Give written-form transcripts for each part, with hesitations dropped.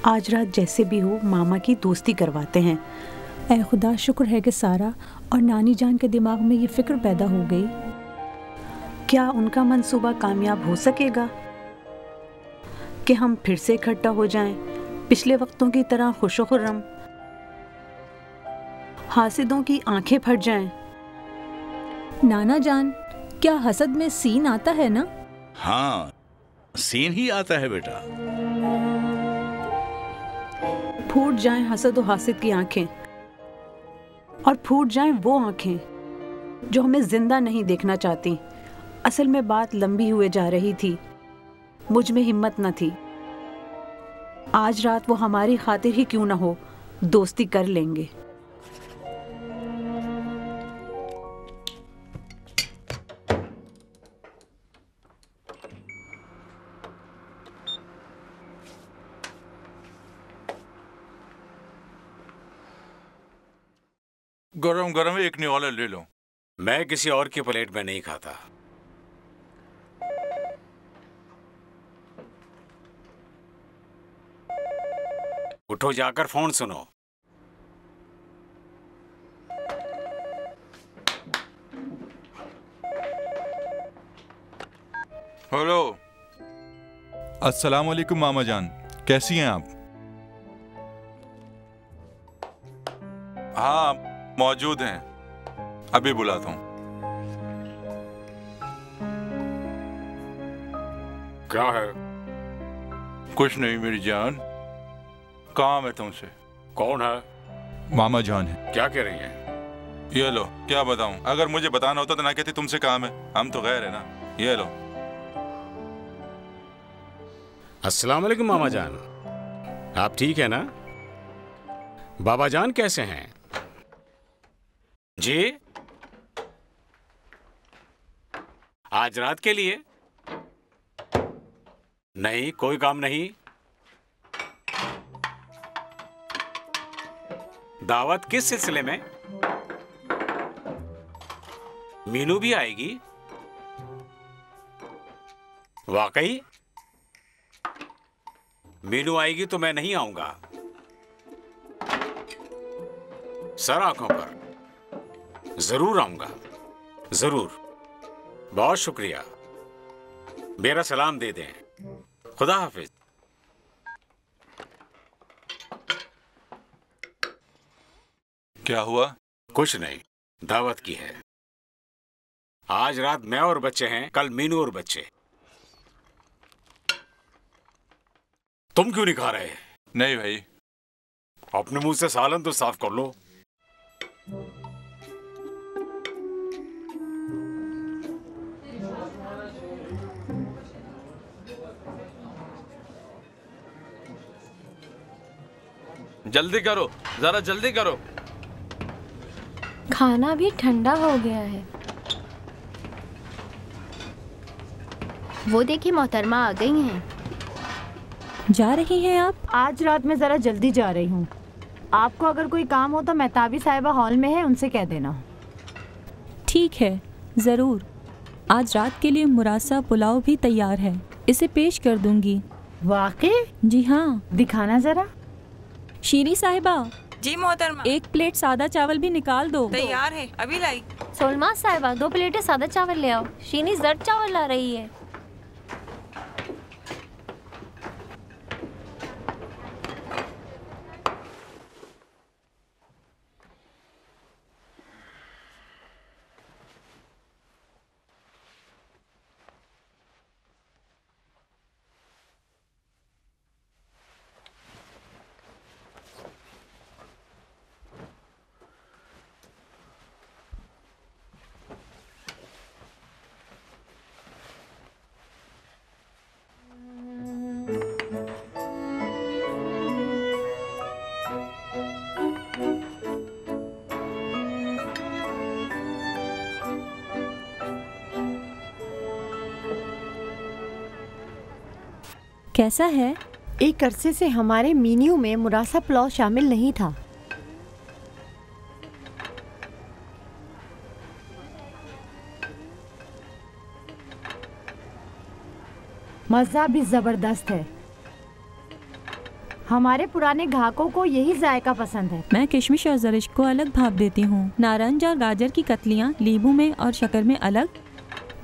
आज रात जैसे भी हो मामा की दोस्ती करवाते हैं। ऐ खुदा, शुक्र है कि सारा और नानी जान के दिमाग में ये फिक्र पैदा हो गई। क्या उनका मंसूबा कामयाब हो सकेगा कि हम फिर से इकट्ठा हो जाएं, पिछले वक्तों की तरह खुशो खुर्रम, हासिदों की आंखें फट जाएं। नाना जान, क्या हसद में सीन आता है ना? हाँ, सीन ही आता है बेटा। फूट जाएं हसद और हासिद की आंखें, और फूट जाएं वो आंखें जो हमें जिंदा नहीं देखना चाहती। असल में बात लंबी हुए जा रही थी, मुझ में हिम्मत न थी। आज रात वो हमारी खातिर ही क्यों ना हो, दोस्ती कर लेंगे। गरम गरम एक निवाला ले लो। मैं किसी और की प्लेट में नहीं खाता। उठो, जाकर फोन सुनो। हेलो, अस्सलाम वालेकुम मामा जान, कैसी हैं आप? हाँ, मौजूद हैं, अभी बुलाता हूँ। क्या है? कुछ नहीं मेरी जान, काम है तुमसे। कौन है? मामा जान है। क्या कह रही हैं? ये लो, क्या बताऊं, अगर मुझे बताना होता तो ना कहती तुमसे काम है, हम तो गैर है ना। ये लो। अस्सलाम वालेकुम मामा जान, आप ठीक है ना? बाबा जान कैसे हैं? जी, आज रात के लिए? नहीं, कोई काम नहीं। दावत किस सिलसिले में? मीनू भी आएगी? वाकई? मीनू आएगी तो मैं नहीं आऊंगा। सर आंखों पर जरूर आऊंगा, जरूर। बहुत शुक्रिया, मेरा सलाम दे दें। खुदा हाफिज। क्या हुआ? कुछ नहीं, दावत की है। आज रात मैं और बच्चे हैं, कल मीनू और बच्चे। तुम क्यों नहीं खा रहे? नहीं भाई। अपने मुंह से सालन तो साफ कर लो। जल्दी करो, जरा जल्दी करो। खाना भी ठंडा हो गया है। वो देखिए मोहतरमा आ गई हैं। जा रही हैं आप? आज रात में ज़रा जल्दी जा रही हूँ। आपको अगर कोई काम हो तो मेहताबी साहिबा हॉल में है, उनसे कह देना। ठीक है, ज़रूर। आज रात के लिए मुरासा पुलाव भी तैयार है, इसे पेश कर दूंगी। वाकई? जी हाँ। दिखाना ज़रा। शीरी साहिबा। जी मोहतरमा। एक प्लेट सादा चावल भी निकाल दो। तैयार है, अभी लाई। सोलमा साहिबा, 2 प्लेटें सादा चावल ले आओ। शीनी जर्द चावल ला रही है। कैसा है? एक अरसे से हमारे मेन्यू में मुरासा पुलाव शामिल नहीं था। मज़ा भी ज़बरदस्त है। हमारे पुराने ग्राहकों को यही जायका पसंद है। मैं किशमिश और ज़रिश को अलग भाप देती हूँ। नारंज और गाजर की कतलियाँ नींबू में और शक्कर में अलग।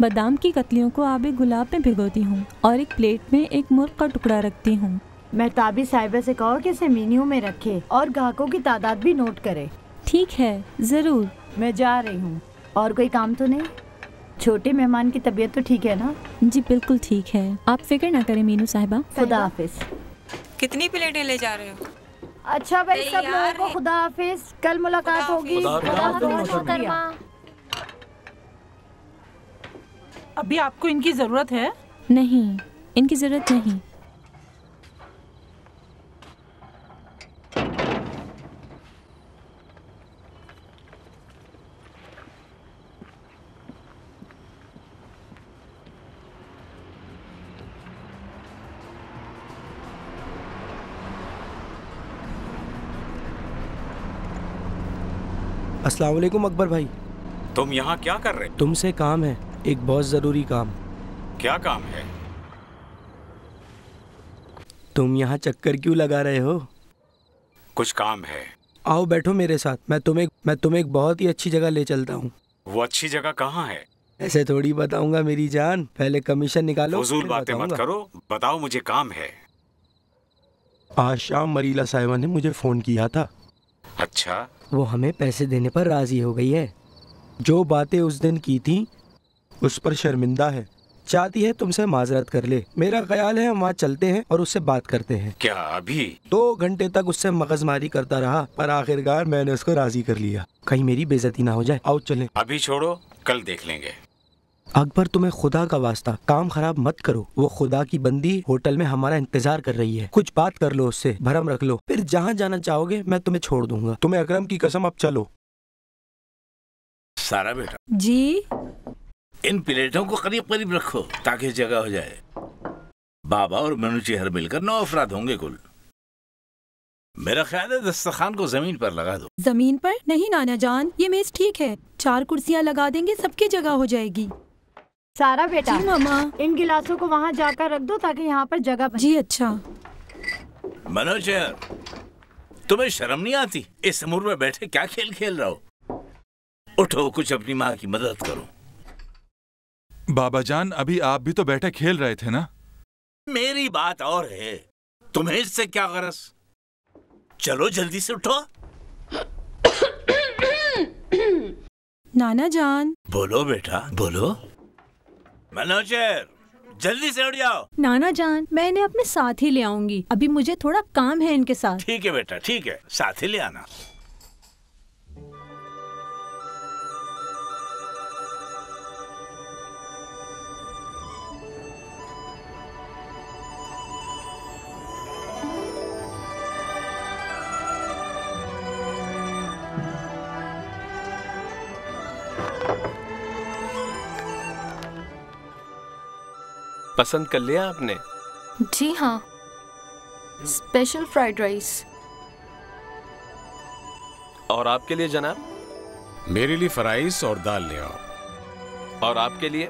बादाम की कतलियों को आबे गुलाब में भिगोती हूँ और एक प्लेट में एक मुर्ग का टुकड़ा रखती हूँ। मेहताबी साहिबा से कहो कि इसे मेन्यू में रखे और ग्राहकों की तादाद भी नोट करे। ठीक है, ज़रूर। मैं जा रही हूँ। और कोई काम तो नहीं? छोटे मेहमान की तबीयत तो ठीक है ना? जी बिल्कुल ठीक है, आप फिक्र ना करें मीनू साहिबा। खुदा हाफिज। कितनी प्लेटें ले जा रहे हो? अच्छा भाई, सब लोगों को खुदा हाफिज। कल मुलाकात होगी। अभी आपको इनकी जरूरत है? नहीं, इनकी जरूरत नहीं। अस्सलाम वालेकुम अकबर भाई। तुम यहाँ क्या कर रहे? तुमसे काम है, एक बहुत ज़रूरी काम। क्या काम है? तुम यहाँ चक्कर क्यों लगा रहे हो? कुछ काम है। आओ बैठो मेरे साथ, मैं तुम्हें एक बहुत ही अच्छी जगह ले चलता हूँ। वो अच्छी जगह कहाँ है? ऐसे थोड़ी बताऊंगा मेरी जान, पहले कमीशन निकालो। फजूल बातें मत करो, बताओ मुझे काम है। आज शाम मरीला साहिबा ने मुझे फ़ोन किया था। अच्छा? वो हमें पैसे देने पर राज़ी हो गई है। जो बातें उस दिन की थी उस पर शर्मिंदा है, चाहती है तुमसे माजरत कर ले। मेरा ख्याल है हम वहाँ चलते हैं और उससे बात करते हैं। क्या अभी? 2 घंटे तक उससे मगजमारी करता रहा पर आखिरकार मैंने उसको राजी कर लिया। कहीं मेरी बेइज्जती ना हो जाए। आओ चलें। अभी छोड़ो, कल देख लेंगे। अकबर, तुम्हें खुदा का वास्ता काम खराब मत करो। वो खुदा की बंदी होटल में हमारा इंतजार कर रही है। कुछ बात कर लो उससे, भरम रख लो, फिर जहाँ जाना चाहोगे मैं तुम्हें छोड़ दूंगा। तुम्हें अकरम की कसम, अब चलो। सारा बेटा जी, इन प्लेटों को करीब करीब रखो ताकि जगह हो जाए। बाबा और मनु चेहर मिलकर 9 अफराद होंगे कुल। मेरा ख्याल है दस्तरखान को जमीन पर लगा दो। जमीन पर नहीं नाना जान, ये मेज ठीक है। 4 कुर्सियाँ लगा देंगे, सबकी जगह हो जाएगी। सारा बेटा, जी मामा। इन गिलासों को वहाँ जाकर रख दो ताकि यहाँ पर जगह बने। जी अच्छा। मनु चेहर, तुम्हें शर्म नहीं आती? इस उम्र में बैठे क्या खेल खेल रहे हो? उठो, कुछ अपनी माँ की मदद करो। बाबा जान, अभी आप भी तो बैठे खेल रहे थे ना? मेरी बात और है, तुम्हें इससे क्या गरज? चलो जल्दी से उठो। नाना जान। बोलो बेटा, बोलो। मनोजर, जल्दी से उठ जाओ। नाना जान, मैं इन्हें अपने साथ ही ले आऊंगी। अभी मुझे थोड़ा काम है इनके साथ। ठीक है बेटा, ठीक है, साथ ही ले आना। पसंद कर लिया आपने? जी हाँ, स्पेशल फ्राइड राइस। और आपके लिए जनाब? मेरे लिए फ्राइस और दाल ले आओ। और आपके लिए?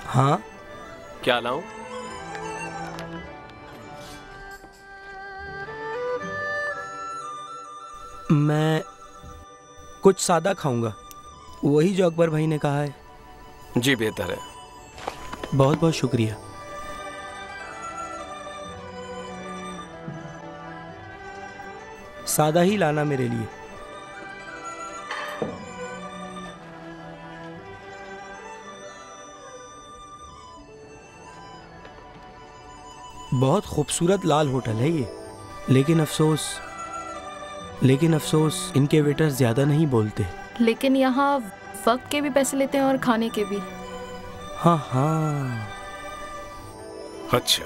हाँ। क्या लाऊं? मैं कुछ सादा खाऊंगा, वही जो अकबर भाई ने कहा है। जी बेहतर है। बहुत बहुत शुक्रिया। सादा ही लाना मेरे लिए। बहुत खूबसूरत लाल होटल है ये, लेकिन अफसोस इनके वेटर ज्यादा नहीं बोलते। लेकिन यहाँ वक्त के भी पैसे लेते हैं और खाने के भी। हाँ हाँ। अच्छा,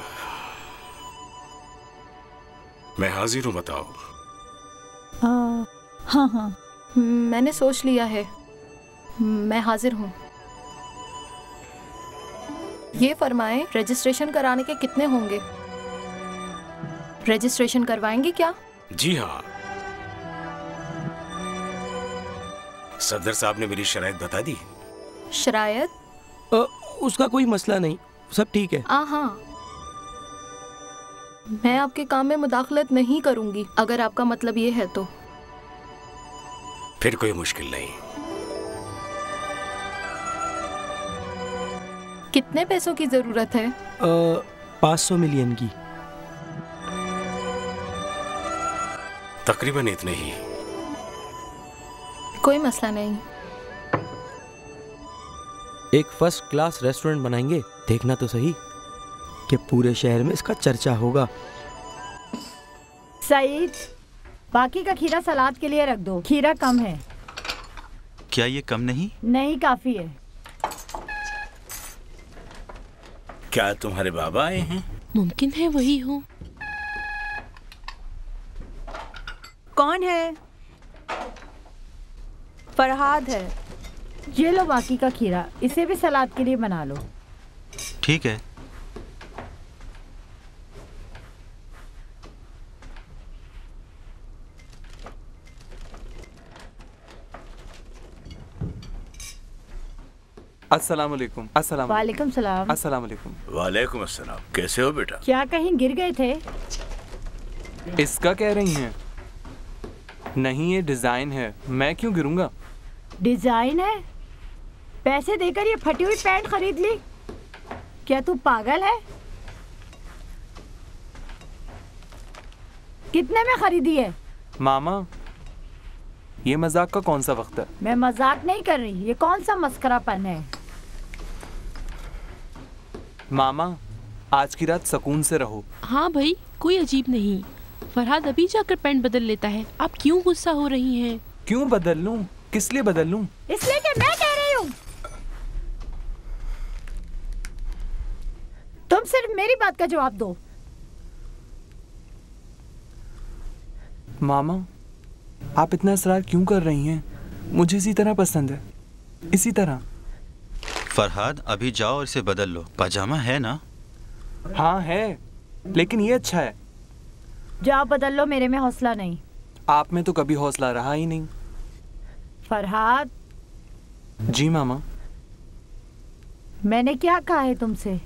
मैं हाजिर हूँ, बताओ। हाँ हाँ, मैंने सोच लिया है, मैं हाजिर हूँ। ये फरमाएं, रजिस्ट्रेशन कराने के कितने होंगे? रजिस्ट्रेशन करवाएंगे क्या? जी हाँ, सफदर साहब ने मेरी शराइत बता दी। शरायत? उसका कोई मसला नहीं, सब ठीक है। हाँ, मैं आपके काम में मुदाखलत नहीं करूंगी, अगर आपका मतलब ये है तो। फिर कोई मुश्किल नहीं। कितने पैसों की जरूरत है? 500 मिलियन की। तकरीबन इतने ही। कोई मसला नहीं। एक फर्स्ट क्लास रेस्टोरेंट बनाएंगे, देखना तो सही कि पूरे शहर में इसका चर्चा होगा। सईद, बाकी का खीरा सलाद के लिए रख दो, खीरा कम है। क्या ये कम नहीं? नहीं, काफी है। क्या तुम्हारे बाबा आए हैं? मुमकिन है वही हो। कौन है? फरहाद है। ये लो बाकी का खीरा, इसे भी सलाद के लिए बना लो। ठीक है। अस्सलाम वालेकुम। अस्सलाम वालेकुम सलाम। अस्सलाम वालेकुम। वालेकुम अस्सलाम। कैसे हो बेटा? क्या कहीं गिर गए थे? इसका कह रही हैं? नहीं, ये डिजाइन है, मैं क्यों गिरूंगा? डिजाइन है? पैसे देकर ये फटी हुई पैंट खरीद ली? क्या तू पागल है? कितने में खरीदी है? मामा, ये मजाक का कौन सा वक्त है? मैं मजाक नहीं कर रही, ये कौन सा मस्करापन है? मामा, आज की रात सुकून से रहो। हाँ भाई, कोई अजीब नहीं। फरहाद अभी जाकर पैंट बदल लेता है, आप क्यों गुस्सा हो रही हैं? क्यों बदल लूं? किस लिए बदल लूं? इसलिए कि मैं कह रही हूँ। तुम सिर्फ मेरी बात का जवाब दो। मामा, आप इतना इसरार क्यों कर रही हैं? मुझे इसी तरह पसंद है, इसी तरह। फरहाद, अभी जाओ और इसे बदल लो। पाजामा है ना? हाँ है, लेकिन ये अच्छा है। जाओ बदल लो, मेरे में हौसला नहीं। आप में तो कभी हौसला रहा ही नहीं। फरहाद। जी मामा। मैंने क्या कहा है तुमसे?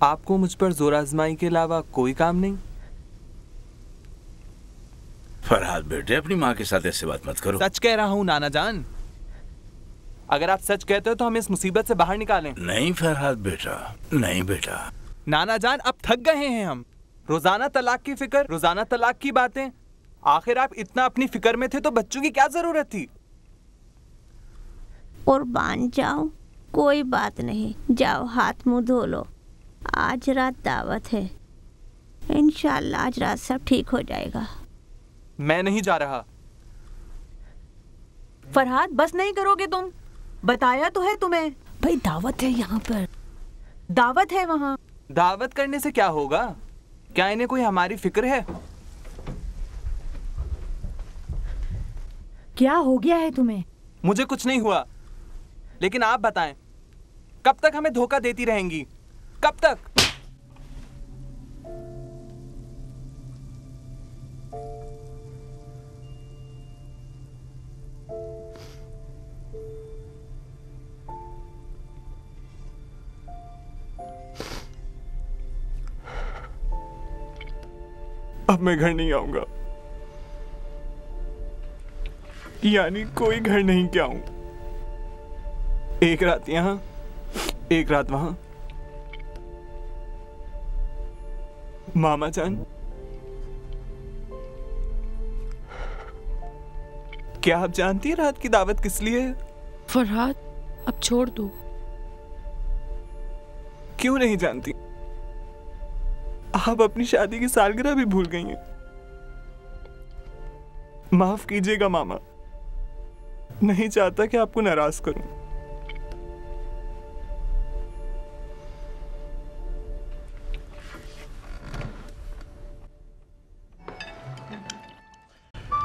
आपको मुझ पर जोर आजमाई के अलावा कोई काम नहीं? फरहाद बेटे, अपनी माँ के साथ ऐसे बात मत करो। सच कह रहा हूँ नाना जान। अगर आप सच कहते हो तो हमें इस मुसीबत से बाहर निकालें। नहीं फरहाद बेटा, नहीं बेटा। नाना जान, अब थक गए हैं हम। रोजाना तलाक की फिक्र, रोजाना तलाक की बातें। आखिर आप इतना अपनी फिक्र में थे तो बच्चों की क्या जरूरत थी? कुर्बान जाओ, कोई बात नहीं, जाओ हाथ मुंह धो लो। आज रात दावत है, इंशाल्लाह आज रात सब ठीक हो जाएगा। मैं नहीं जा रहा। फरहाद, बस नहीं करोगे तुम? बताया तो है तुम्हें। भाई दावत है यहाँ पर। दावत है वहाँ। दावत करने से क्या होगा? क्या इन्हें कोई हमारी फिक्र है? क्या हो गया है तुम्हें? मुझे कुछ नहीं हुआ, लेकिन आप बताएं, कब तक हमें धोखा देती रहेंगी? कब तक? अब मैं घर नहीं आऊंगा, यानी कोई घर नहीं क्या आऊं। एक रात यहां, एक रात वहां। मामा जान, क्या आप जानती हैं रात की दावत किस लिए है? फरहाद, अब छोड़ दो। क्यों नहीं जानती? आप अपनी शादी की सालगिरह भी भूल गई हैं। माफ कीजिएगा मामा, नहीं चाहता कि आपको नाराज करूं।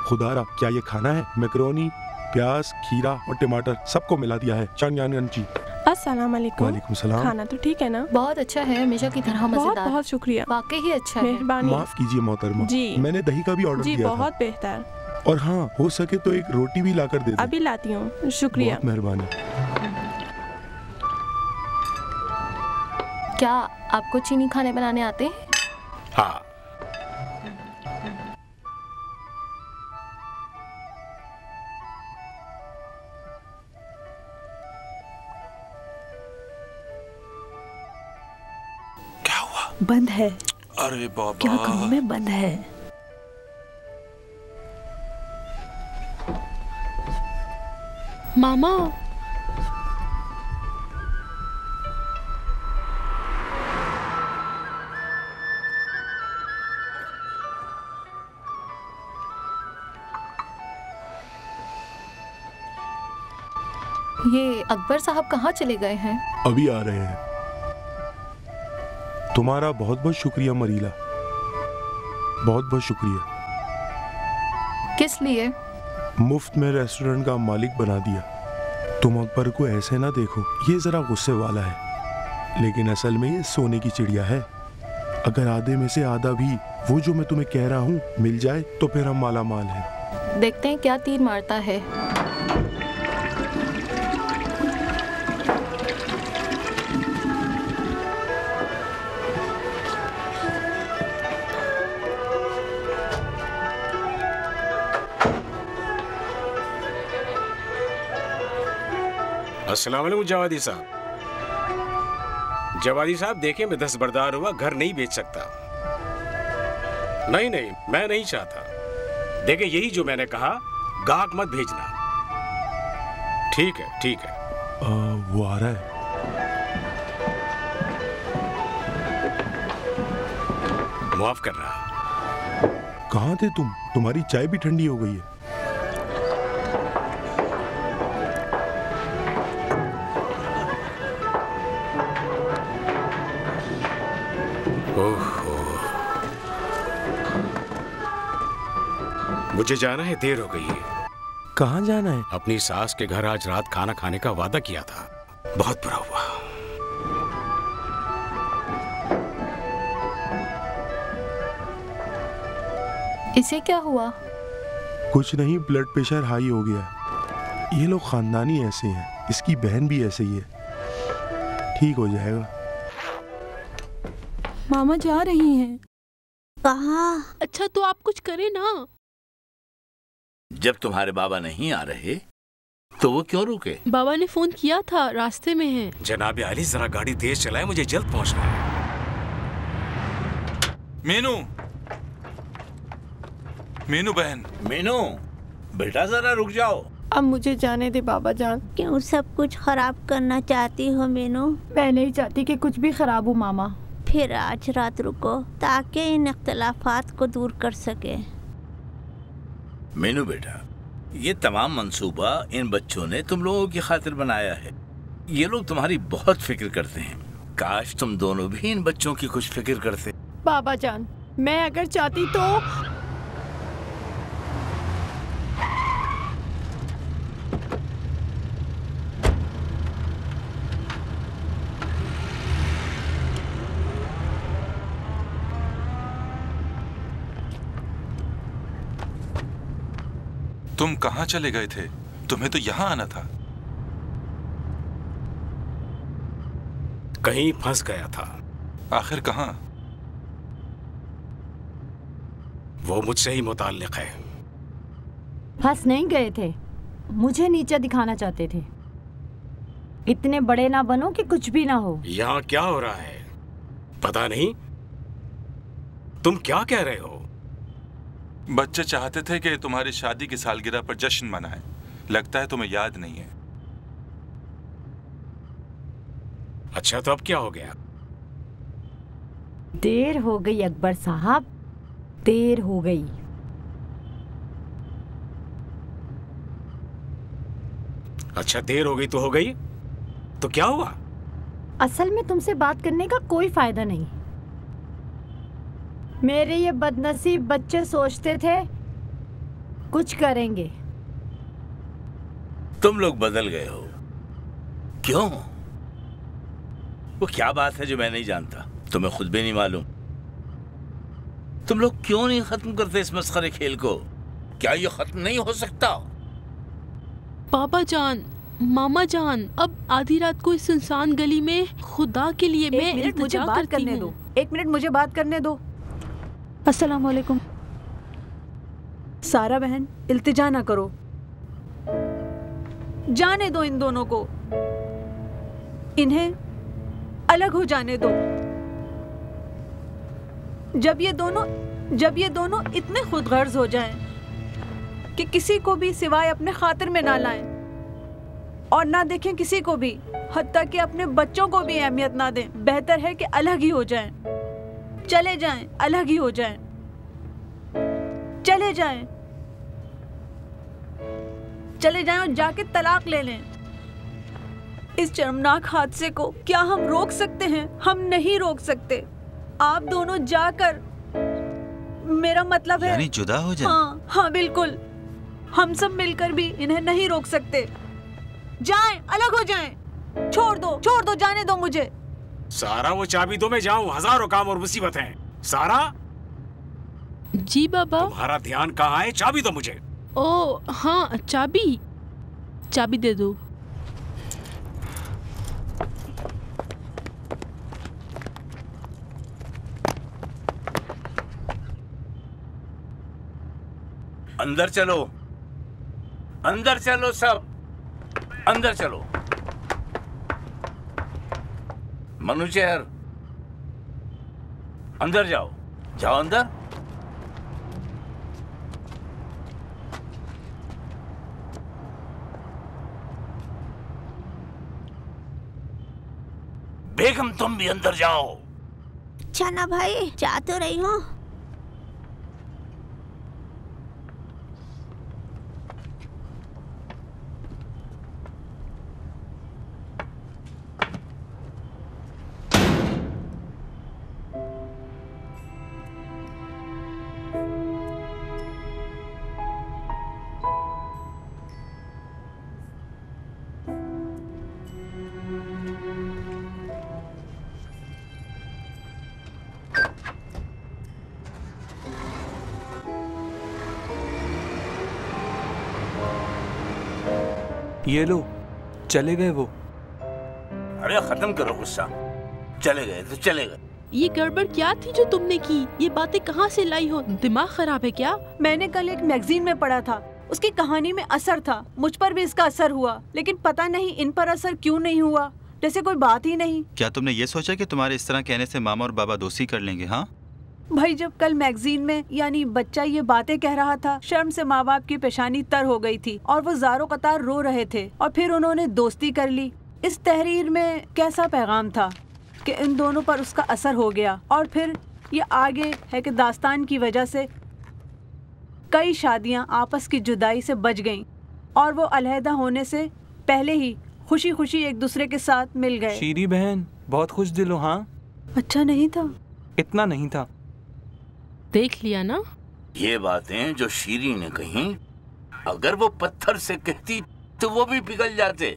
खुदारा, क्या ये खाना है? मैकरोनी, प्याज, खीरा और टमाटर सबको मिला दिया है। जी। अस्सलाम वालेकुम। वालेकुम सलाम। खाना तो ठीक है ना? बहुत अच्छा है, हमेशा की तरह मजेदार। बहुत बहुत शुक्रिया, वाकई ही अच्छा है। मेहरबानी। माफ कीजिए मोहतरमा, जी मैंने दही का भी ऑर्डर जी दिया बहुत था। बेहतर। और हाँ, हो सके तो एक रोटी भी लाकर दे दो। अभी लाती हूँ, शुक्रिया। बहुत मेहरबानी। क्या आपको चीनी खाने बनाने आते हैं? हाँ, बंद है। अरे बाबा, क्या कहूँ मैं, बंद है। मामा, ये अकबर साहब कहाँ चले गए हैं? अभी आ रहे हैं। तुम्हारा बहुत बहुत शुक्रिया मरीला, बहुत बहुत शुक्रिया। किस लिए? मुफ्त में रेस्टोरेंट का मालिक बना दिया। तुम अकबर को ऐसे ना देखो, ये जरा गुस्से वाला है, लेकिन असल में ये सोने की चिड़िया है। अगर आधे में से आधा भी वो जो मैं तुम्हें कह रहा हूँ मिल जाए तो फिर हम माला माल हैं। देखते हैं क्या तीर मारता है। अस्सलाम वालेकुम जवादी साहब। जवादी साहब देखें, मैं दस्तबरदार हुआ घर नहीं बेच सकता। नहीं नहीं, मैं नहीं चाहता। देखें, यही जो मैंने कहा, गाहक मत भेजना। ठीक है ठीक है। वो आ रहा है। माफ करना। कहाँ थे तुम? तुम्हारी चाय भी ठंडी हो गई है। मुझे जाना है, देर हो गई है। कहाँ जाना है? अपनी सास के घर आज रात खाना खाने का वादा किया था, बहुत बुरा हुआ। इसे क्या हुआ? कुछ नहीं, ब्लड प्रेशर हाई हो गया। ये लोग खानदानी ऐसे हैं, इसकी बहन भी ऐसे ही है। ठीक हो जाएगा। मामा जा रही हैं। कहाँ? अच्छा तो आप कुछ करें ना। जब तुम्हारे बाबा नहीं आ रहे तो वो क्यों रुके? बाबा ने फोन किया था, रास्ते में हैं। जनाब आली, जरा गाड़ी तेज चलाएं, मुझे जल्द पहुंचना है। मीनू, मीनू बहन। मीनू बेटा, जरा रुक जाओ। अब मुझे जाने दे बाबा जान। क्यों सब कुछ खराब करना चाहती हो मीनू? मैं नहीं चाहती कि कुछ भी खराब हो मामा। फिर आज रात रुको ताकि इन इख्तिलाफात को दूर कर सके। मीनू बेटा, ये तमाम मंसूबा इन बच्चों ने तुम लोगों की खातिर बनाया है। ये लोग तुम्हारी बहुत फिक्र करते हैं। काश तुम दोनों भी इन बच्चों की कुछ फिक्र करते। बाबा जान, मैं अगर चाहती तो। तुम कहाँ चले गए थे? तुम्हें तो यहाँ आना था। कहीं फंस गया था। आखिर कहाँ? वो मुझसे ही मुताल्लिक है। फंस नहीं गए थे, मुझे नीचा दिखाना चाहते थे। इतने बड़े ना बनो कि कुछ भी ना हो। यहाँ क्या हो रहा है पता नहीं। तुम क्या कह रहे हो? बच्चे चाहते थे कि तुम्हारी शादी की सालगिरह पर जश्न मनाएं। लगता है तुम्हें याद नहीं है। अच्छा तो अब क्या हो गया? देर हो गई अकबर साहब, देर हो गई। अच्छा देर हो गई तो हो गई, तो क्या हुआ? असल में तुमसे बात करने का कोई फायदा नहीं। मेरे ये बदनसीब बच्चे सोचते थे कुछ करेंगे। तुम लोग बदल गए हो। क्यों? वो क्या बात है जो मैं नहीं जानता? तुम्हें खुद भी नहीं मालूम? तुम लोग क्यों नहीं खत्म करते इस मस्खरे खेल को? क्या ये खत्म नहीं हो सकता? बाबा जान, मामा जान, अब आधी रात को इस सुनसान गली में खुदा के लिए मैं मुझे बात करने दो। 1 मिनट मुझे बात करने दो। अस्सलाम वालेकुम। सारा बहन, इल्तिजा ना करो, जाने दो इन दोनों को, इन्हें अलग हो जाने दो। जब ये दोनों इतने खुदगर्ज हो जाएं कि किसी को भी सिवाय अपने खातिर में ना लाएं और ना देखें किसी को भी, हत्ता कि अपने बच्चों को भी अहमियत ना दें, बेहतर है कि अलग ही हो जाएं, चले जाएं, अलग ही हो जाएं, चले जाएं और जाके तलाक ले लें। इस शर्मनाक हादसे को क्या हम रोक सकते हैं? हम नहीं रोक सकते। आप दोनों जाकर, मेरा मतलब है यानी जुदा हो जाए। हाँ बिल्कुल, हम सब मिलकर भी इन्हें नहीं रोक सकते। जाएं, अलग हो जाएं, छोड़ दो, जाने दो मुझे। सारा वो चाबी दो, मैं जाऊं, हजारों काम और मुसीबत हैं। सारा। जी बाबा। तुम्हारा ध्यान कहाँ है? चाबी दो मुझे। ओ हाँ, चाबी दे दो। अंदर चलो सब, अंदर चलो। मनुचेहर, अंदर जाओ अंदर। बेगम तुम भी अंदर जाओ। अच्छा ना भाई, जा तो रही हूँ। ये लो, चले गए वो। अरे खत्म करो गुस्सा। चले गए तो चले गए। ये गड़बड़ क्या थी जो तुमने की? ये बातें कहाँ से लाई हो? दिमाग खराब है क्या? मैंने कल एक मैगजीन में पढ़ा था, उसकी कहानी में असर था। मुझ पर भी इसका असर हुआ, लेकिन पता नहीं इन पर असर क्यों नहीं हुआ, जैसे कोई बात ही नहीं। क्या तुमने ये सोचा कि तुम्हारे इस तरह कहने से मामा और बाबा दोस्ती कर लेंगे? हाँ भाई, जब कल मैगजीन में यानी बच्चा ये बातें कह रहा था, शर्म से माँ बाप की पेशानी तर हो गई थी और वो ज़ारो कतार रो रहे थे और फिर उन्होंने दोस्ती कर ली। इस तहरीर में कैसा पैगाम था कि इन दोनों पर उसका असर हो गया। और फिर ये आगे है कि दास्तान की वजह से कई शादियाँ आपस की जुदाई से बच गईं और वो अलहदा होने से पहले ही खुशी खुशी एक दूसरे के साथ मिल गए। शीरी बहन बहुत खुश दिल हो। हाँ, अच्छा नहीं था? इतना नहीं था। देख लिया ना? ये बातें जो शीरी ने कही, अगर वो पत्थर से कहती तो वो भी पिघल जाते,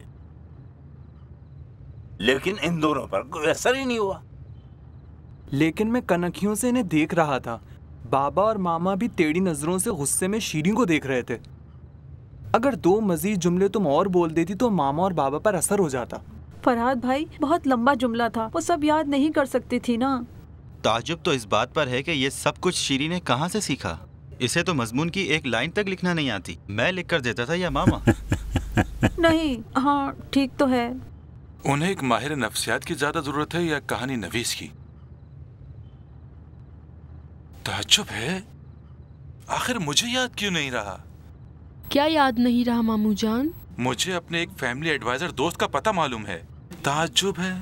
लेकिन इन दोनों पर कोई असर ही नहीं हुआ। लेकिन मैं कनखियों से इन्हें देख रहा था। बाबा और मामा भी टेढ़ी नजरों से गुस्से में शीरी को देख रहे थे। अगर दो मजीद जुमले तुम और बोल देती तो मामा और बाबा पर असर हो जाता। फरहाद भाई, बहुत लंबा जुमला था, वो सब याद नहीं कर सकती थी ना। ताज्जुब तो इस बात पर है कि ये सब कुछ शीरी ने कहाँ से सीखा। इसे तो मजमून की एक लाइन तक लिखना नहीं आती। मैं लिख कर देता था या मामा? नहीं, हाँ ठीक तो है। उन्हें एक माहिर नफ्सियात की ज्यादा जरूरत है या कहानी नवीस की? ताज्जुब है, आखिर मुझे याद क्यों नहीं रहा? क्या याद नहीं रहा मामू जान? मुझे अपने एक फैमिली एडवाइजर दोस्त का पता मालूम है। ताज्जुब है,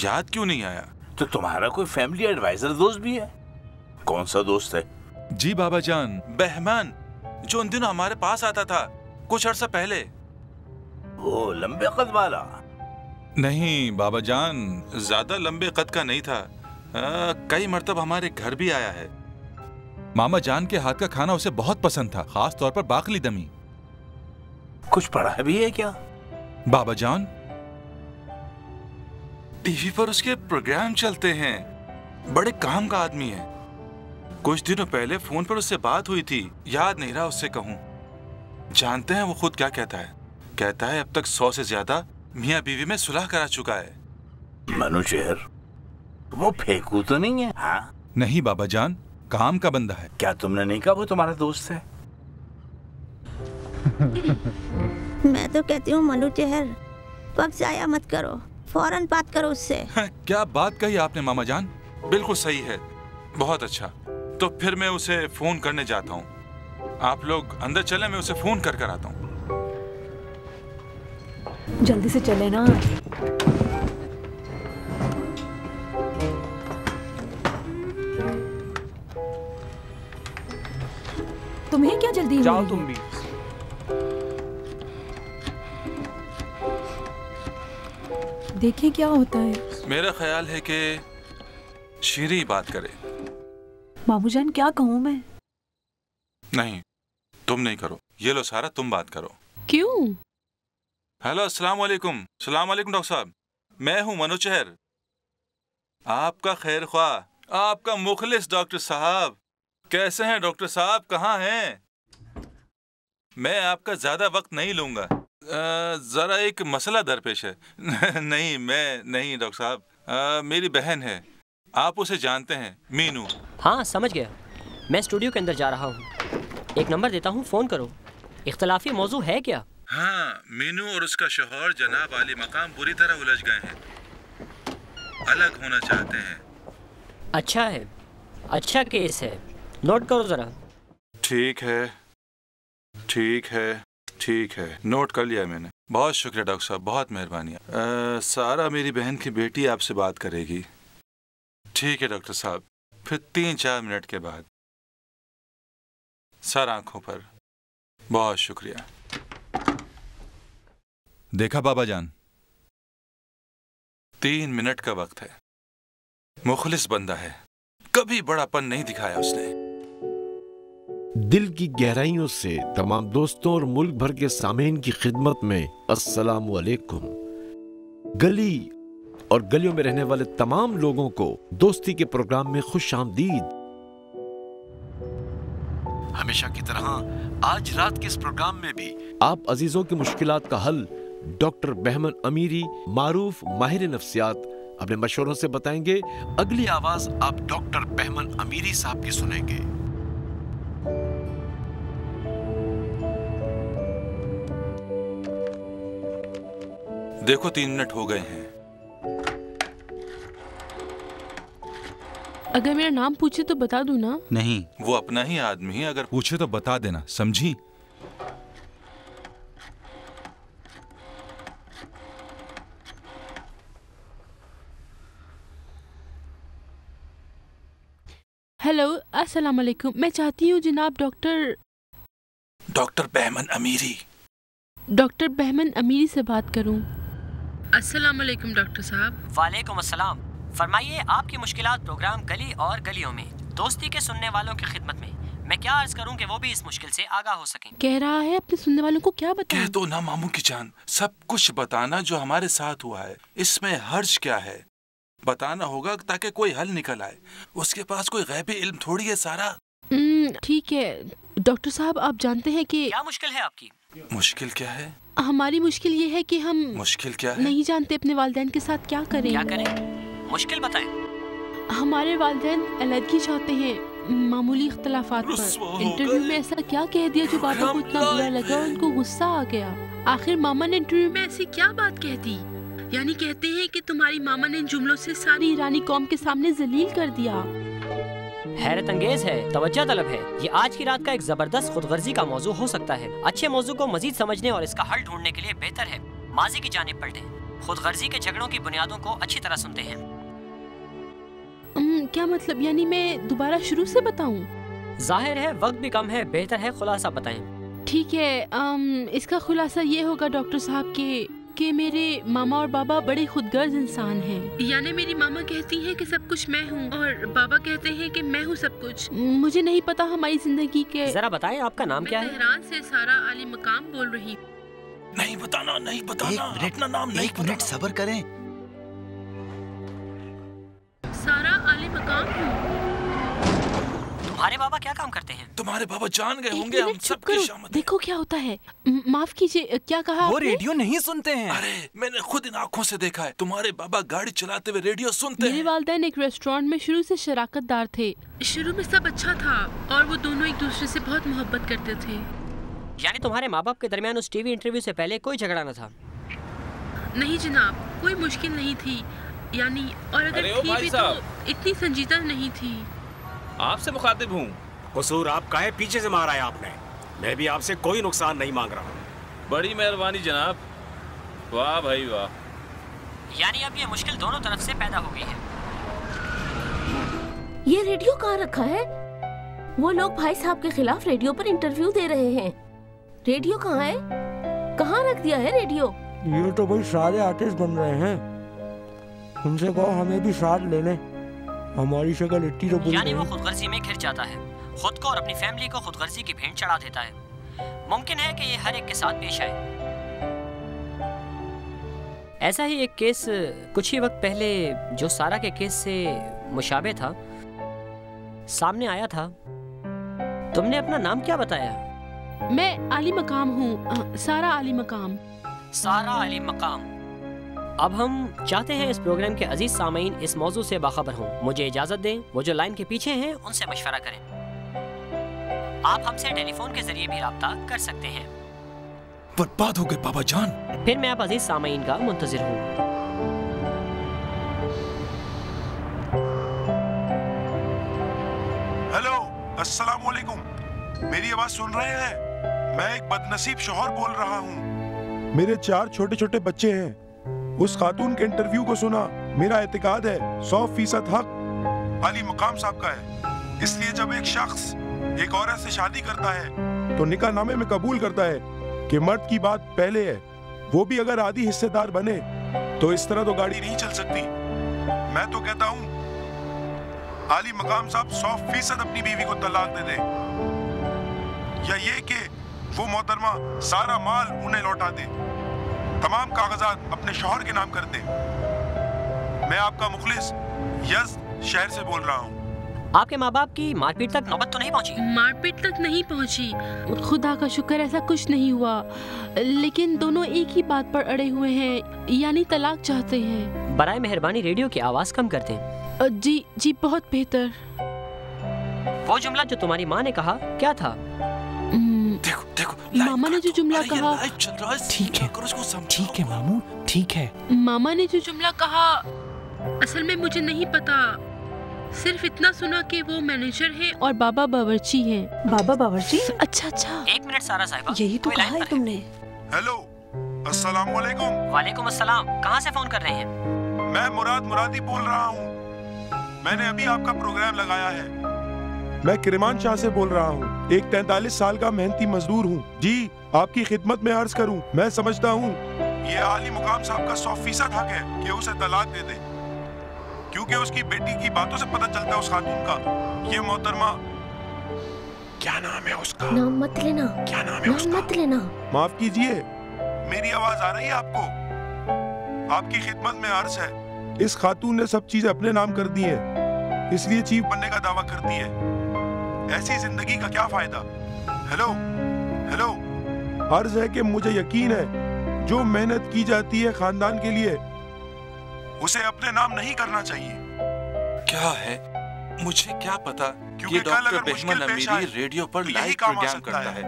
याद क्यों नहीं आया? तो तुम्हारा कोई फैमिली एडवाइजर दोस्त भी है? कौन सा दोस्त है? जी बाबा जान, बहमान, जो उन दिनों हमारे पास आता था कुछ अर्सा पहले। वो लंबे कद वाला? नहीं बाबा जान, ज्यादा लंबे कद का नहीं था। कई मर्तब हमारे घर भी आया है। मामा जान के हाथ का खाना उसे बहुत पसंद था, खास तौर पर बाकली दमी। कुछ पढ़ा भी है क्या? बाबा जान, टीवी पर उसके प्रोग्राम चलते हैं। बड़े काम का आदमी है। कुछ दिनों पहले फोन पर उससे बात हुई थी, याद नहीं रहा उससे कहूं। जानते हैं वो खुद क्या कहता है? कहता है अब तक 100 से ज्यादा मियाँ बीवी में सुलह करा चुका है। मनुचेहर, वो फेंकू तो नहीं है? हाँ? नहीं बाबा जान, काम का बंदा है। क्या तुमने नहीं कहा वो तुम्हारा दोस्त है? मैं तो कहती हूँ मनुचेहर, वक्त जाया मत करो, फौरन बात करो उससे। क्या बात कही आपने मामा जान, बिल्कुल सही है। बहुत अच्छा, तो फिर मैं उसे फोन करने जाता हूँ। आप लोग अंदर चले, मैं उसे फोन कर आता हूँ। जल्दी से चले ना। तुम्हें क्या जल्दी? जाओ तुम भी। देखें क्या होता है। मेरा ख्याल है कि शीरी बात करे। बाबूजान क्या कहूँ मैं? नहीं, तुम नहीं करो। ये लो सारा, तुम बात करो। क्यों? हेलो, अस्सलाम वालेकुम। अस्सलाम वालेकुम डॉक्टर साहब, मैं हूँ मनोचहर, आपका खैर ख्वाह, आपका मुखलिस डॉक्टर साहब। कैसे हैं डॉक्टर साहब, कहाँ हैं? मैं आपका ज्यादा वक्त नहीं लूंगा। जरा एक मसला दरपेश है। नहीं, मैं नहीं डॉक्टर साहब, मेरी बहन है, आप उसे जानते हैं, मीनू। हाँ समझ गया, मैं स्टूडियो के अंदर जा रहा हूँ, एक नंबर देता हूँ, फोन करो। इख्तलाफी मौजू है क्या? हाँ, मीनू और उसका शौहर जनाब आली मकाम बुरी तरह उलझ गए हैं, अलग होना चाहते हैं। अच्छा है, अच्छा केस है, नोट करो जरा। ठीक है, ठीक है, ठीक है, नोट कर लिया मैंने। बहुत शुक्रिया डॉक्टर साहब, बहुत मेहरबानी। सारा मेरी बहन की बेटी आपसे बात करेगी। ठीक है डॉक्टर साहब, फिर 3-4 मिनट के बाद। सर आंखों पर। बहुत शुक्रिया। देखा बाबा जान, 3 मिनट का वक्त है। मुखलिस बंदा है, कभी बड़ापन नहीं दिखाया उसने। दिल की गहराइयों से तमाम दोस्तों और मुल्क भर के सामीन की खिदमत में अस्सलाम वालेकुम। गली और गलियों में रहने वाले तमाम लोगों को दोस्ती के प्रोग्राम में खुश आमदीद। हमेशा की तरह आज रात के इस प्रोग्राम में भी आप अजीजों की मुश्किलात का हल डॉक्टर बहमन अमीरी, मारूफ माहिर नफ्सियात, अपने मशवरों से बताएंगे। अगली आवाज आप डॉक्टर बहमन अमीरी साहब की सुनेंगे। देखो 3 मिनट हो गए हैं। अगर मेरा नाम पूछे तो बता दूं ना? नहीं, वो अपना ही आदमी है, अगर पूछे तो बता देना, समझी? हेलो, अस्सलाम वालेकुम। मैं चाहती हूँ जनाब डॉक्टर बहमन अमीरी। डॉक्टर बहमन अमीरी से बात करूँ। अस्सलाम वालेकुम डॉक्टर साहब। वालेकुम अस्सलाम। फरमाइए, आपकी मुश्किलात प्रोग्राम गली और गलियों में दोस्ती के सुनने वालों की खिदमत में। मैं क्या अर्ज करूं कि वो भी इस मुश्किल से आगाह हो सकें। कह रहा है अपने सुनने वालों को क्या बताएं? कह दो ना मामू की जान, सब कुछ बताना जो हमारे साथ हुआ है। इसमें हर्ज क्या है? बताना होगा ताकि कोई हल निकल आए। उसके पास कोई गैबी इल्म थोड़ी है सारा। ठीक है डॉक्टर साहब, आप जानते हैं कि क्या मुश्किल है आपकी? मुश्किल क्या है? हमारी मुश्किल ये है कि हम मुश्किल क्या है? नहीं जानते अपने वालिदैन के साथ क्या करें। क्या करें? मुश्किल बताएं। हमारे वालिदैन अलहदगी चाहते हैं मामूली इख्तलाफात पर। इंटरव्यू में ऐसा क्या कह दिया जो पापा को इतना बुरा लगा और उनको गुस्सा आ गया। आखिर मामा ने इंटरव्यू में ऐसी क्या बात कह दी? यानी कहते हैं कि तुम्हारी मामा ने इन जुमलों से सारी ईरानी कौम के सामने जलील कर दिया। हैरत अंगेज है, तवज्जो तलब है। ये आज की रात का एक जबरदस्त खुदगर्जी का मौजू हो सकता है। अच्छे मौजू को मजीद समझने और इसका हल ढूंढने के लिए बेहतर है माजी की जानिब पलटें। खुदगर्जी के झगड़ों की बुनियादों को अच्छी तरह सुनते हैं। क्या मतलब? यानी मैं दोबारा शुरू से बताऊं? जाहिर है वक्त भी कम है, बेहतर है खुलासा बताएं। ठीक है, इसका खुलासा ये होगा डॉक्टर साहब कि मेरे मामा और बाबा बड़े खुदगर्ज इंसान हैं। यानी मेरी मामा कहती हैं कि सब कुछ मैं हूँ और बाबा कहते हैं कि मैं हूँ सब कुछ। मुझे नहीं पता हमारी जिंदगी के। जरा बताएं आपका नाम क्या है? तेहरान से सारा आली मकाम बोल रही। नहीं बताना, नहीं बताना। अपना नाम नहीं। 1 मिनट सब्र करें। सारा आली मकाम हूँ। तुम्हारे बाबा क्या काम करते हैं? तुम्हारे बाबा जान गए होंगे हम सब की शामत। देखो क्या होता है। माफ कीजिए, क्या कहा वो आपने? रेडियो नहीं सुनते हैं। अरे मैंने खुद इन आँखों से देखा है, तुम्हारे बाबा गाड़ी चलाते हुए रेडियो सुनते हैं। मेरे वालिदैन एक रेस्टोरेंट में शुरू से शराकतदार थे। शुरू में सब अच्छा था और वो दोनों एक दूसरे से बहुत मोहब्बत करते थे। यानी तुम्हारे माँ बाप के दरमियान उस टीवी इंटरव्यू से पहले कोई झगड़ा न था? नहीं जनाब, कोई मुश्किल नहीं थी। यानी और अगर थी भी तो इतनी संजीदा नहीं थी। आपसे मुखातिब हूँ। कसूर आपका है, पीछे से मारा है आपने। मैं भी आपसे कोई नुकसान नहीं मांग रहा हूँ। बड़ी मेहरबानी जनाब। वाह भाई वाह। यानी अब ये मुश्किल दोनों तरफ से पैदा हो गई है। ये रेडियो कहाँ रखा है? वो लोग भाई साहब के खिलाफ रेडियो पर इंटरव्यू दे रहे हैं। रेडियो कहाँ है? कहाँ रख दिया है रेडियो? ये तो भाई सारे आर्टिस्ट बन रहे हैं, उनसे कहो हमें भी साथ ले लें। हमारी शक्ल इतनी तो बुरी यानी वो नहीं। खुदगर्जी में घिर जाता है, खुद को और अपनी फैमिली को खुदगर्जी की भेंट चढ़ा देता है। मुमकिन है कि ये हर एक के साथ पेश आए। ऐसा ही एक केस कुछ ही वक्त पहले जो सारा के केस से मुशाबे था, सामने आया था। तुमने अपना नाम क्या बताया? मैं आली मकाम हूँ, सारा आली मकाम। सारा आली मकाम। अब हम चाहते हैं इस प्रोग्राम के अजीज सामीन इस मौजू से बाखबर हों। मुझे इजाजत दें, वो जो लाइन के पीछे हैं उनसे मशवरा करें। आप हमसे टेलीफोन के जरिए भी राब्ता कर सकते हैं। बर्बाद हो गए बाबा जान। फिर मैं आप अजीज सामीन का मुंतजिर हूँ। हेलो, अस्सलाम वालेकुम। मेरी आवाज सुन रहे हैं? मैं एक बदनसीब शौहर बोल रहा हूँ। मेरे 4 छोटे छोटे बच्चे हैं। उस खातून के इंटरव्यू को सुना। मेरा एतकाद है 100% हक अली मकाम साहब का है। इसलिए जब एक शख्स एक औरत से शादी करता है तो निकाह नामे में कबूल करता है कि मर्द की बात पहले है, वो भी अगर आधी हिस्सेदार बने तो इस तरह तो गाड़ी नहीं चल सकती। मैं तो कहता हूँ आली मकाम साहब 100% अपनी बीवी को तलाक दे दें, या ये कि वो मोहतरमा सारा माल उन्हें लौटा दे, तमाम कागजात अपने शौहर के नाम कर दे। मैं आपका मुखलिस यज़द शहर से बोल रहा हूँ। आपके माँ बाप की मारपीट तक नौबत तो नहीं पहुँची? मारपीट तक नहीं पहुँची, खुदा का शुक्र ऐसा कुछ नहीं हुआ। लेकिन दोनों एक ही बात पर अड़े हुए हैं, यानी तलाक चाहते हैं। बराए मेहरबानी रेडियो की आवाज़ कम कर दें। जी जी, बहुत बेहतर। वो जुमला जो तुम्हारी माँ ने कहा क्या था? देखो देखो, मामा ने जो जुमला कहा। ठीक है मामू, ठीक है। मामा ने जो जुमला कहा, असल में मुझे नहीं पता। सिर्फ इतना सुना कि वो मैनेजर हैं और बाबा बावर्ची हैं। बाबा बावर्ची? अच्छा अच्छा। 1 मिनट सारा साहिबा, यही तो कहा है तुमने। हेलो, अस्सलाम वालेकुम। वालेकुम अस्सलाम। कहाँ से फोन कर रहे हैं? मैं मुरादी बोल रहा हूँ। मैंने अभी आपका प्रोग्राम लगाया है। मैं किरमान शाह से बोल रहा हूँ। एक 43 साल का मेहनती मजदूर हूँ। जी, आपकी खिदमत में अर्ज करूँ, मैं समझता हूँ ये आली मुकाम साहब का 100% हक है कि उसे तलाक दे दे, क्योंकि उसकी बेटी की बातों से पता चलता है उस खातून का। ये मोहतरमा, क्या नाम है उसका? नाम मत लेना। क्या नाम है उसका? मत लेना। माफ कीजिए, मेरी आवाज आ रही है आपको? आपकी खिदमत में अर्ज है। इस खातून ने सब चीजें अपने नाम कर दी है, इसलिए चीफ बनने का दावा करती है। ऐसी जिंदगी का क्या फायदा? हेलो हेलो, अर्ज है कि मुझे यकीन है जो मेहनत की जाती है खानदान के लिए, उसे अपने नाम नहीं करना चाहिए। क्या है, मुझे क्या पता? क्योंकि ये कल अगर डॉक्टर मुश्किल बेहमन पेश अमीरी आए रेडियो पर तो लाइव यही काम आ प्रोग्राम सकता करता है। है।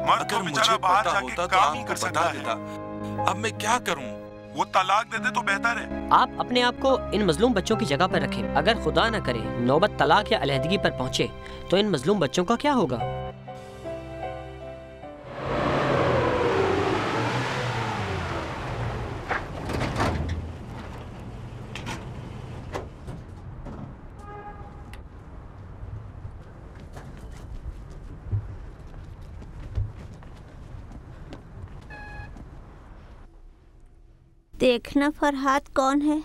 मर्द अगर तो मुझे बेचारा बाहर पता जाके होता तो काम ही कर आपको सकता बता है। देता। अब मैं क्या करूं? वो तलाक दे दे तो बेहतर है। आप अपने आप को इन मजलूम बच्चों की जगह पर रखें। अगर खुदा न करे नौबत तलाक या अलहदगी पर पहुंचे तो इन मजलूम बच्चों का क्या होगा? देखना फरहाद कौन है।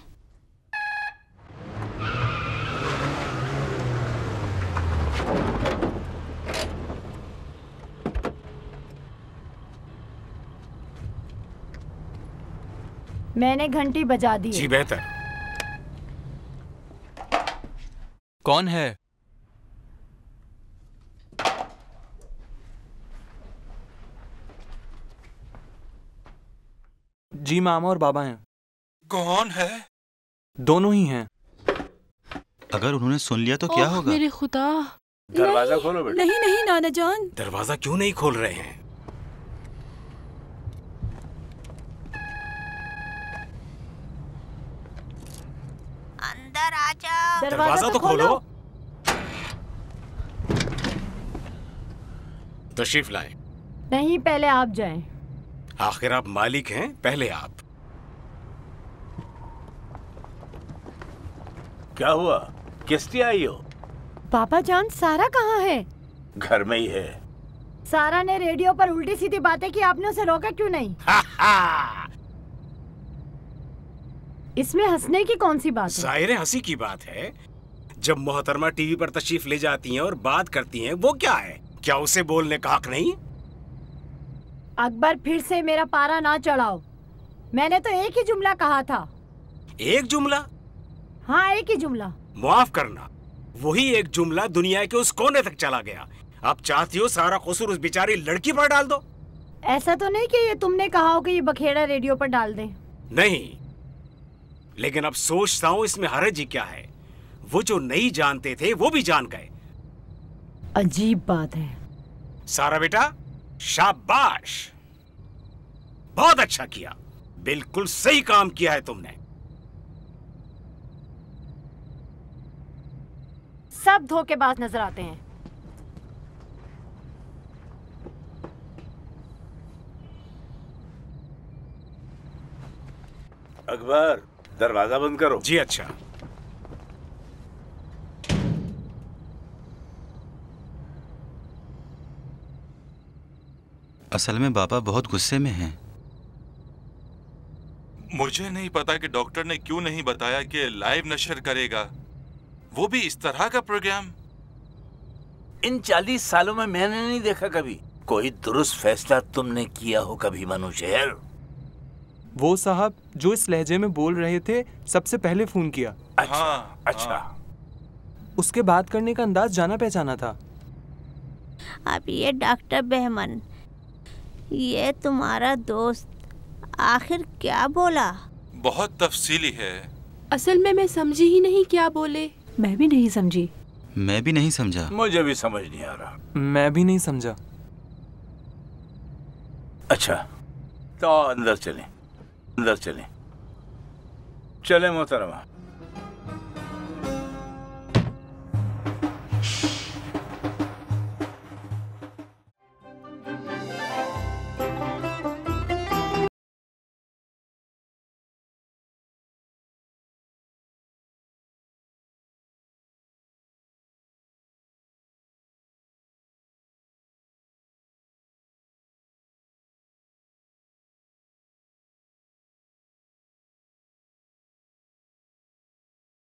मैंने घंटी बजा दी। जी बेहतर। कौन है? जी मामा और बाबा हैं। कौन है? दोनों ही हैं। अगर उन्होंने सुन लिया तो क्या होगा? मेरे खुदा। दरवाजा खोलो बेटा। नहीं नहीं नाना जान। दरवाजा क्यों नहीं खोल रहे हैं? अंदर आ जाओ। दरवाजा तो खोलो। तशरीफ लाएं। नहीं, पहले आप जाएं। आखिर आप मालिक हैं, पहले आप। क्या हुआ, किस लिए आई हो? पापा जान, सारा कहाँ है? घर में ही है। सारा ने रेडियो पर उल्टी सीधी बातें की, आपने उसे रोका क्यों नहीं? इसमें हंसने की कौन सी बात है? जाहिर है हंसी की बात है। जब मोहतरमा टीवी पर तशरीफ ले जाती हैं और बात करती हैं, वो क्या है? क्या उसे बोलने का हक नहीं? अकबर, फिर से मेरा पारा ना चढ़ाओ। मैंने तो एक ही जुमला कहा था। एक जुमला? हाँ, एक ही जुमला। माफ करना, वही एक जुमला दुनिया के उस कोने तक चला गया। आप चाहती हो सारा कसूर उस बेचारी लड़की पर डाल दो? ऐसा तो नहीं कि ये तुमने कहा हो कि ये बखेड़ा रेडियो पर डाल दें। नहीं, लेकिन अब सोचता हूँ इसमें हर्ज ही क्या है। वो जो नहीं जानते थे वो भी जान गए। अजीब बात है। सारा बेटा, शाबाश, बहुत अच्छा किया। बिल्कुल सही काम किया है तुमने। सब धोखेबाज नजर आते हैं। अकबर, दरवाजा बंद करो। जी अच्छा। असल में बाबा बहुत गुस्से में हैं। मुझे नहीं पता कि डॉक्टर ने क्यों नहीं बताया कि लाइव नशर करेगा, वो भी इस तरह का प्रोग्राम। इन 40 सालों में मैंने नहीं देखा कभी कोई दुरुस्त फैसला तुमने किया हो कभी मनुशहर। वो साहब जो इस लहजे में बोल रहे थे सबसे पहले फोन किया। अच्छा, अच्छा। उसके बात करने का अंदाज जाना पहचाना था। अब ये डॉक्टर बहमन, ये तुम्हारा दोस्त आखिर क्या बोला? बहुत तफसीली है। असल में मैं समझी ही नहीं क्या बोले। मैं भी नहीं समझी। मैं भी नहीं समझा। मुझे भी समझ नहीं आ रहा। मैं भी नहीं समझा। अच्छा, तो अंदर चलें, अंदर चलें। चले मोहतरमा।